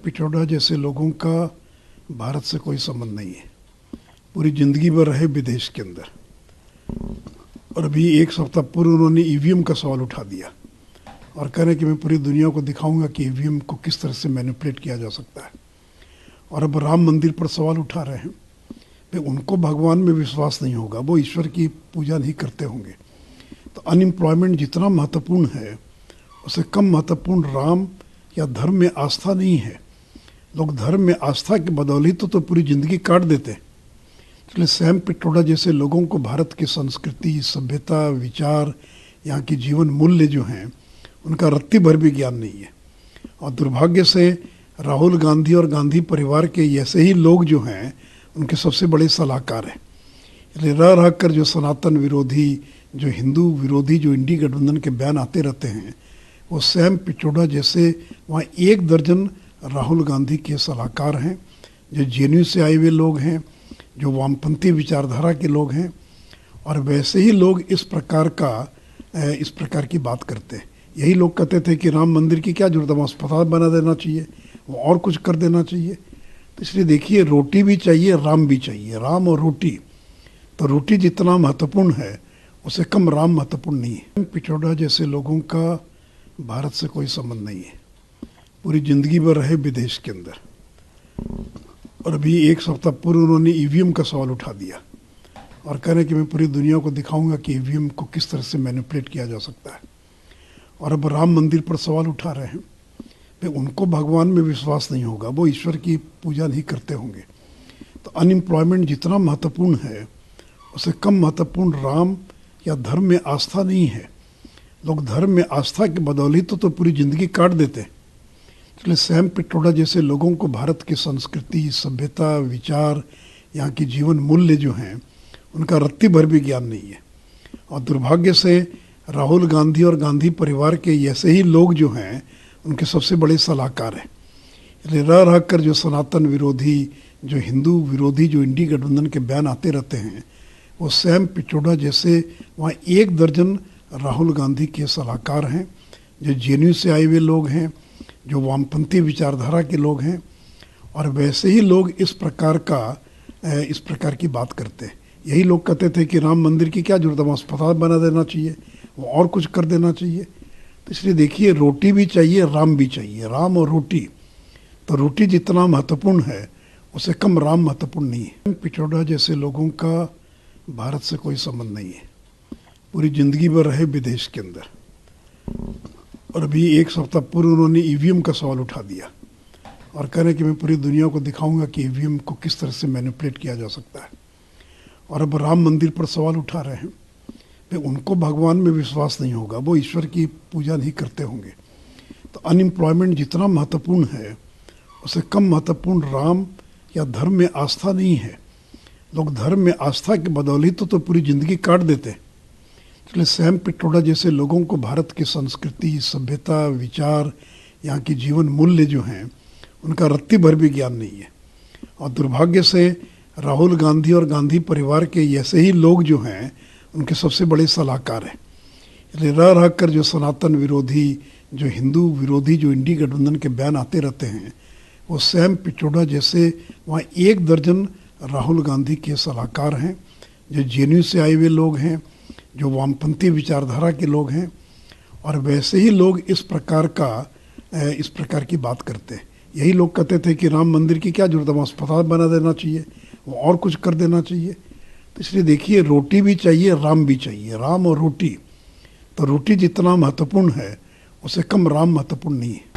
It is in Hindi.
पिछोड़ा जैसे लोगों का भारत से कोई संबंध नहीं है। पूरी ज़िंदगी भर रहे विदेश के अंदर, और अभी एक सप्ताह पूर्व उन्होंने ईवीएम का सवाल उठा दिया और कह रहे हैं कि मैं पूरी दुनिया को दिखाऊंगा कि ईवीएम को किस तरह से मैनिपुलेट किया जा सकता है। और अब राम मंदिर पर सवाल उठा रहे हैं। भाई उनको भगवान में विश्वास नहीं होगा, वो ईश्वर की पूजा नहीं करते होंगे। तो अनएम्प्लॉयमेंट जितना महत्वपूर्ण है उससे कम महत्वपूर्ण राम या धर्म में आस्था नहीं है। लोग धर्म में आस्था की बदौलत तो पूरी ज़िंदगी काट देते हैं। इसलिए सैम पिट्रोडा जैसे लोगों को भारत की संस्कृति, सभ्यता, विचार, यहाँ की जीवन मूल्य जो हैं उनका रत्ती भर भी ज्ञान नहीं है। और दुर्भाग्य से राहुल गांधी और गांधी परिवार के ऐसे ही लोग जो हैं उनके सबसे बड़े सलाहकार हैं। इसलिए रह रह कर जो सनातन विरोधी, जो हिंदू विरोधी, जो इंडी गठबंधन के बयान आते रहते हैं, वो सैम पिट्रोडा जैसे वहाँ 1 दर्जन राहुल गांधी के सलाहकार हैं, जो जेएनयू से आए हुए लोग हैं, जो वामपंथी विचारधारा के लोग हैं। और वैसे ही लोग इस प्रकार की बात करते हैं। यही लोग कहते थे कि राम मंदिर की क्या जरूरत है, अस्पताल बना देना चाहिए, वो और कुछ कर देना चाहिए। तो इसलिए देखिए, रोटी भी चाहिए, राम भी चाहिए। राम और रोटी, तो रोटी जितना महत्वपूर्ण है उससे कम राम महत्वपूर्ण नहीं है। पिछोड़ा जैसे लोगों का भारत से कोई संबंध नहीं है। पूरी ज़िंदगी भर रहे विदेश के अंदर, और अभी एक सप्ताह पूर्व उन्होंने ईवीएम का सवाल उठा दिया और कह रहे हैं कि मैं पूरी दुनिया को दिखाऊंगा कि ईवीएम को किस तरह से मैनिपुलेट किया जा सकता है। और अब राम मंदिर पर सवाल उठा रहे हैं। भाई उनको भगवान में विश्वास नहीं होगा, वो ईश्वर की पूजा नहीं करते होंगे। तो अनएम्प्लॉयमेंट जितना महत्वपूर्ण है उससे कम महत्वपूर्ण राम या धर्म में आस्था नहीं है। लोग धर्म में आस्था की बदौलत तो पूरी ज़िंदगी काट देते हैं। इसलिए सैम पिट्रोडा जैसे लोगों को भारत की संस्कृति, सभ्यता, विचार, यहाँ की जीवन मूल्य जो हैं उनका रत्ती भर भी ज्ञान नहीं है। और दुर्भाग्य से राहुल गांधी और गांधी परिवार के ऐसे ही लोग जो हैं उनके सबसे बड़े सलाहकार हैं। इसलिए रह रह कर जो सनातन विरोधी, जो हिंदू विरोधी, जो इंडी गठबंधन के बयान आते रहते हैं, वो सैम पिट्रोडा जैसे वहाँ 1 दर्जन राहुल गांधी के सलाहकार हैं, जो जेएनयू से आए हुए लोग हैं, जो वामपंथी विचारधारा के लोग हैं। और वैसे ही लोग इस प्रकार की बात करते हैं। यही लोग कहते थे कि राम मंदिर की क्या जरूरत है, अस्पताल बना देना चाहिए, वो और कुछ कर देना चाहिए। तो इसलिए देखिए, रोटी भी चाहिए, राम भी चाहिए। राम और रोटी, तो रोटी जितना महत्वपूर्ण है उससे कम राम महत्वपूर्ण नहीं है। पिछोड़ा जैसे लोगों का भारत से कोई संबंध नहीं है। पूरी ज़िंदगी भर रहे विदेश के अंदर, और अभी एक सप्ताह पूर्व उन्होंने ईवीएम का सवाल उठा दिया और कह रहे हैं कि मैं पूरी दुनिया को दिखाऊंगा कि ईवीएम को किस तरह से मैनिपुलेट किया जा सकता है। और अब राम मंदिर पर सवाल उठा रहे हैं। भाई उनको भगवान में विश्वास नहीं होगा, वो ईश्वर की पूजा नहीं करते होंगे। तो अनएम्प्लॉयमेंट जितना महत्वपूर्ण है उससे कम महत्वपूर्ण राम या धर्म में आस्था नहीं है। लोग धर्म में आस्था की बदौलत तो पूरी ज़िंदगी काट देते हैं। इसलिए सैम पिट्रोडा जैसे लोगों को भारत की संस्कृति, सभ्यता, विचार, यहाँ की जीवन मूल्य जो हैं उनका रत्ती भर भी ज्ञान नहीं है। और दुर्भाग्य से राहुल गांधी और गांधी परिवार के ऐसे ही लोग जो हैं उनके सबसे बड़े सलाहकार हैं। इसलिए रह रह कर जो सनातन विरोधी, जो हिंदू विरोधी, जो इंडी गठबंधन के बयान आते रहते हैं, वो सैम पिट्रोडा जैसे वहाँ 1 दर्जन राहुल गांधी के सलाहकार हैं, जो जेएनयू से आए हुए लोग हैं, जो वामपंथी विचारधारा के लोग हैं। और वैसे ही लोग इस प्रकार की बात करते हैं। यही लोग कहते थे कि राम मंदिर की क्या जरूरत है, अस्पताल बना देना चाहिए, वो और कुछ कर देना चाहिए। तो इसलिए देखिए, रोटी भी चाहिए, राम भी चाहिए। राम और रोटी, तो रोटी जितना महत्वपूर्ण है उससे कम राम महत्वपूर्ण नहीं है।